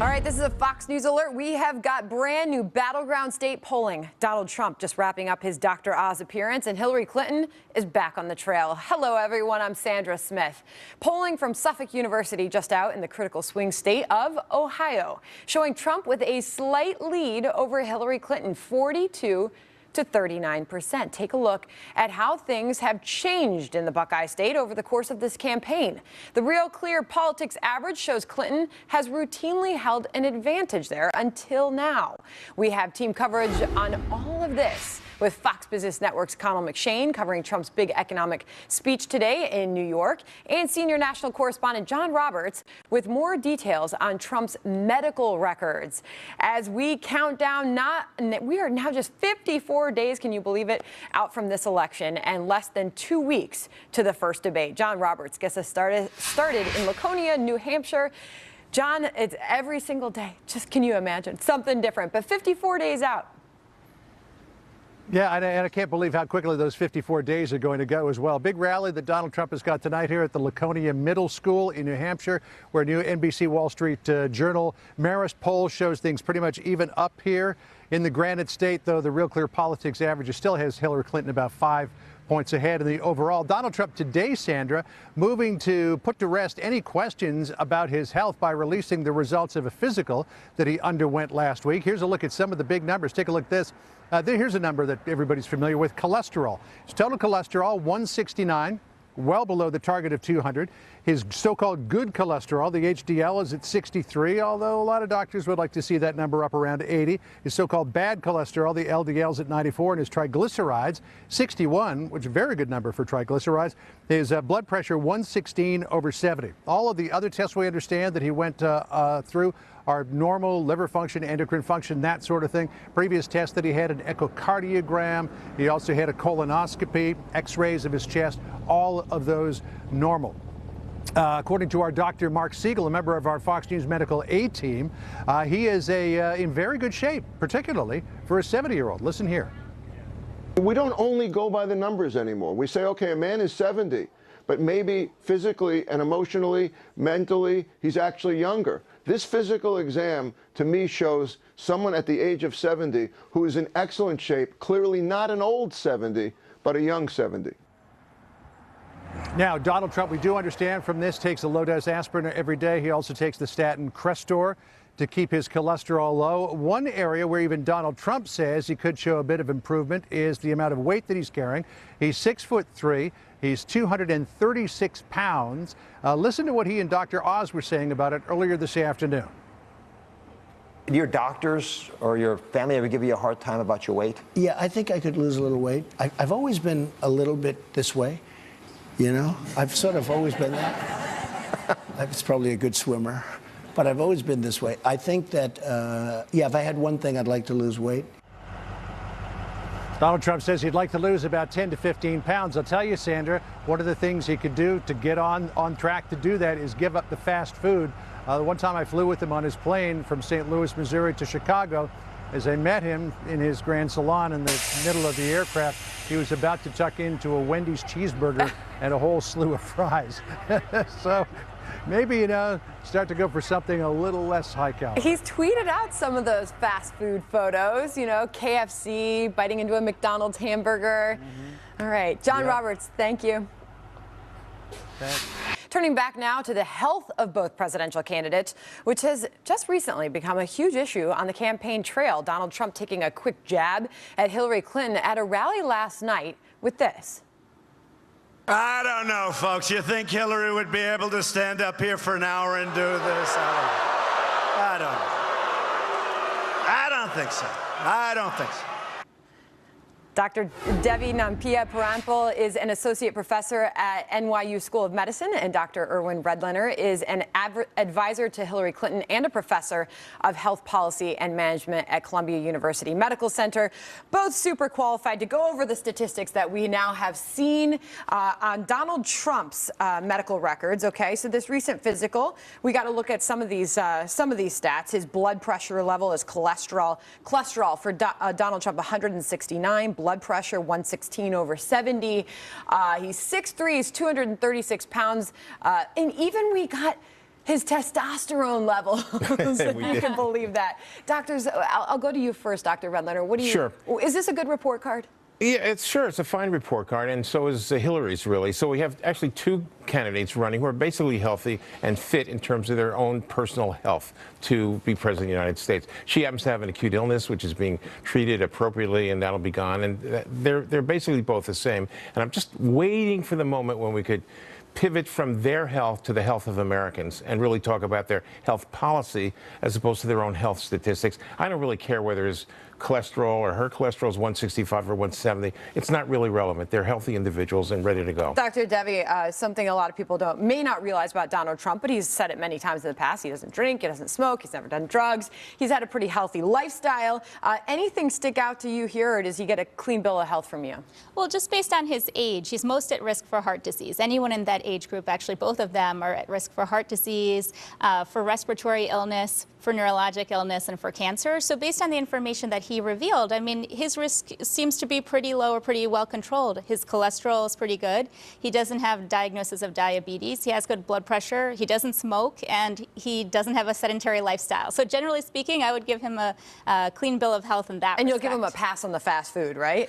All right, this is a Fox News alert. We have got brand new battleground state polling. Donald Trump just wrapping up his Dr. Oz appearance, and Hillary Clinton is back on the trail. Hello, everyone. I'm Sandra Smith. Polling from Suffolk University just out in the critical swing state of Ohio, showing Trump with a slight lead over Hillary Clinton, 42 to 39%. Take a look at how things have changed in the Buckeye State over the course of this campaign. The Real Clear Politics average shows Clinton has routinely held an advantage there until now. We have team coverage on all of this with Fox Business Network's Connell McShane covering Trump's big economic speech today in New York, and senior national correspondent John Roberts with more details on Trump's medical records. As we count down, we are now just 54 days, can you believe it, out from this election and less than 2 weeks to the first debate. John Roberts gets us started in Laconia, New Hampshire. John, it's every single day. Just can you imagine? Something different, but 54 days out. Yeah, and I can't believe how quickly those 54 days are going to go as well. Big rally that Donald Trump has got tonight here at the Laconia Middle School in New Hampshire, where new NBC Wall Street Journal Marist poll shows things pretty much even up here. In the Granite State, though, the Real Clear Politics average still has Hillary Clinton about 5 points ahead in the overall. Donald Trump today, Sandra, moving to put to rest any questions about his health by releasing the results of a physical that he underwent last week. Here's a look at some of the big numbers. Take a look at this. Here's a number that everybody's familiar with, cholesterol. His total cholesterol, 169, well below the target of 200. His so-called good cholesterol, the HDL, is at 63, although a lot of doctors would like to see that number up around 80. His so-called bad cholesterol, the LDL, is at 94, and his triglycerides, 61, which is a very good number for triglycerides. His blood pressure, 116 over 70. All of the other tests we understand that he went through are normal: liver function, endocrine function, that sort of thing. Previous tests that he had, an echocardiogram. He also had a colonoscopy, x-rays of his chest, all of those normal. According to our doctor, Mark Siegel, a member of our Fox News Medical A team, he is in very good shape, particularly for a 70-year-old. Listen here. We don't only go by the numbers anymore. We say, okay, a man is 70, but maybe physically and emotionally, mentally, he's actually younger. This physical exam, to me, shows someone at the age of 70 who is in excellent shape, clearly not an old 70, but a young 70. Now, Donald Trump, we do understand from this, takes a low-dose aspirin every day. He also takes the statin Crestor to keep his cholesterol low. One area where even Donald Trump says he could show a bit of improvement is the amount of weight that he's carrying. He's 6'3". He's 236 pounds. Listen to what he and Dr. Oz were saying about it earlier this afternoon. Your doctors or your family ever give you a hard time about your weight? Yeah, I think I could lose a little weight. I've always been a little bit this way, you know? I've sort of always been that. I was probably a good swimmer, but I've always been this way. I think that, yeah, if I had one thing, I'd like to lose weight. Donald Trump says he'd like to lose about 10 to 15 pounds. I'll tell you, Sandra, one of the things he could do to get on track to do that is give up the fast food. The one time I flew with him on his plane from St. Louis, Missouri to Chicago, as I met him in his Grand Salon in the middle of the aircraft, he was about to tuck into a Wendy's cheeseburger and a whole slew of fries. So maybe, you know, start to go for something a little less high calorie. He's tweeted out some of those fast food photos, you know, KFC, biting into a McDonald's hamburger. All right, John Roberts, thank you. Thanks. Turning back now to the health of both presidential candidates, which has just recently become a huge issue on the campaign trail. Donald Trump taking a quick jab at Hillary Clinton at a rally last night with this. I don't know, folks. You think Hillary would be able to stand up here for an hour and do this? I don't think so. I don't think so. Dr. Devi Nampiaparampil is an associate professor at NYU School of Medicine, and Dr. Irvin Redlener is an advisor to Hillary Clinton and a professor of health policy and management at Columbia University Medical Center. Both super qualified to go over the statistics that we now have seen on Donald Trump's medical records. Okay, so this recent physical, we got to look at some of these stats. His blood pressure level, his cholesterol for Donald Trump, 169. Blood pressure 116 over 70. He's 6'3", he's 236 pounds. And even we got his testosterone levels. If you can believe that. Doctors, I'll go to you first, Dr. Redlener. What do you? Sure. Is this a good report card? Yeah, it's a fine report card, and so is Hillary's, really. So we have actually two candidates running who are basically healthy and fit in terms of their own personal health to be president of the United States. She happens to have an acute illness, which is being treated appropriately, and that'll be gone. And they're basically both the same. And I'm just waiting for the moment when we could pivot from their health to the health of Americans and really talk about their health policy as opposed to their own health statistics. I don't really care whether his cholesterol or her cholesterol is 165 or 170. It's not really relevant. They're healthy individuals and ready to go. Dr. Devi, something a lot of people may not realize about Donald Trump, but he's said it many times in the past. He doesn't drink, he doesn't smoke, he's never done drugs. He's had a pretty healthy lifestyle. Anything stick out to you here, or does he get a clean bill of health from you? Well, just based on his age, he's most at risk for heart disease. Anyone in that age group, actually both of them are at risk for heart disease, for respiratory illness, for neurologic illness, and for cancer. So based on the information that he revealed, I mean, his risk seems to be pretty low or pretty well controlled. His cholesterol is pretty good. He doesn't have diagnosis of diabetes. He has good blood pressure. He doesn't smoke, and he doesn't have a sedentary lifestyle. So generally speaking, I would give him a clean bill of health in that And respect. you'll give him a pass on the fast food, right?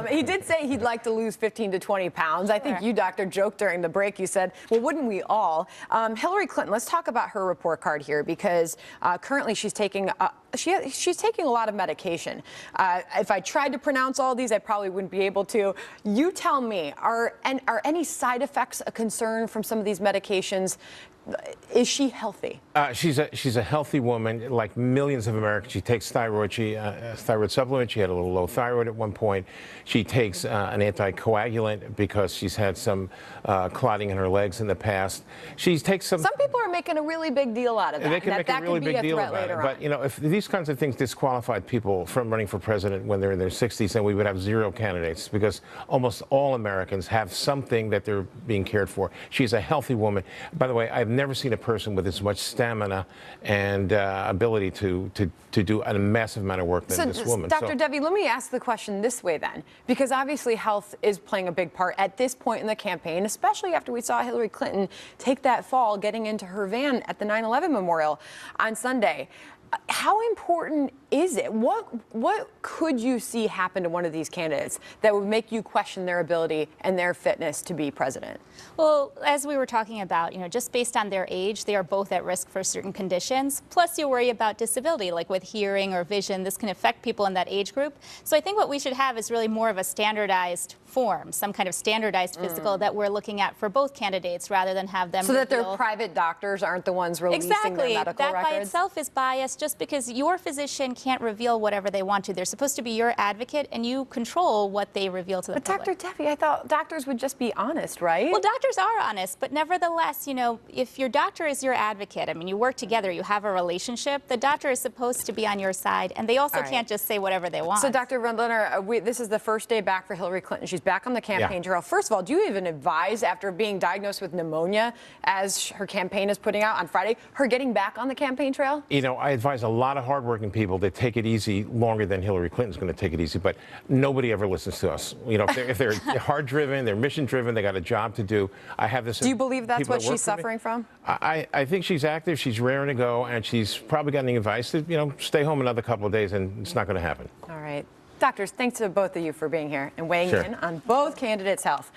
He did say he'd like to lose 15 to 20 pounds. I think you, Doctor, joked during the break. You said, well, wouldn't we all? Hillary Clinton, let's talk about her report card here, because currently she's taking she's taking a lot of medication. If I tried to pronounce all these, I probably wouldn't be able to. You tell me, are any side effects a concern from some of these medications? Is she healthy? She's a healthy woman, like millions of Americans. She takes thyroid. Thyroid supplement. She had a little low thyroid at one point. She takes an anticoagulant because she's had some clotting in her legs in the past. She takes some. Some people are making a really big deal out of that. They can make a really big deal about it. But you know, if these kinds of things disqualified people from running for president when they're in their 60s, then we would have zero candidates, because almost all Americans have something that they're being cared for. She's a healthy woman. By the way, I've never seen a person with as much stamina and ability to do a massive amount of work than this woman. Dr. Devi, let me ask the question this way then, because obviously health is playing a big part at this point in the campaign, especially after we saw Hillary Clinton take that fall getting into her van at the 9/11 memorial on Sunday. How important is it? What could you see happen to one of these candidates that would make you question their ability and their fitness to be president? Well, as we were talking about, you know, just based on their age, they are both at risk for certain conditions. Plus, you worry about disability, like with hearing or vision. This can affect people in that age group. So I think what we should have is really more of a standardized form, some kind of standardized physical that we're looking at for both candidates, rather than have them so that their private doctors aren't the ones releasing their medical records. That by itself is biased, just because your physician can't reveal whatever they want to. They're supposed to be your advocate, and you control what they reveal to the public. But Dr. Devi, I thought doctors would just be honest, right? Well, doctors are honest, but nevertheless, you know, if your doctor is your advocate, I mean, you work together, you have a relationship, the doctor is supposed to be on your side, and they also can't just say whatever they want. So, Dr. Redlener, this is the first day back for Hillary Clinton. She's back on the campaign trail. First of all, do you even advise, after being diagnosed with pneumonia, as her campaign is putting out on Friday, her getting back on the campaign trail? You know, I advise a lot of hardworking people to take it easy longer than Hillary Clinton's going to take it easy, but nobody ever listens to us. You know, if they're hard-driven, they're mission-driven, they got a job to do. I have this. Do you believe that's what she's suffering from? I think she's active, she's raring to go, and she's probably getting advice to, you know, stay home another couple of days, and it's not going to happen. All right. Doctors, thanks to both of you for being here and weighing in on both candidates' health.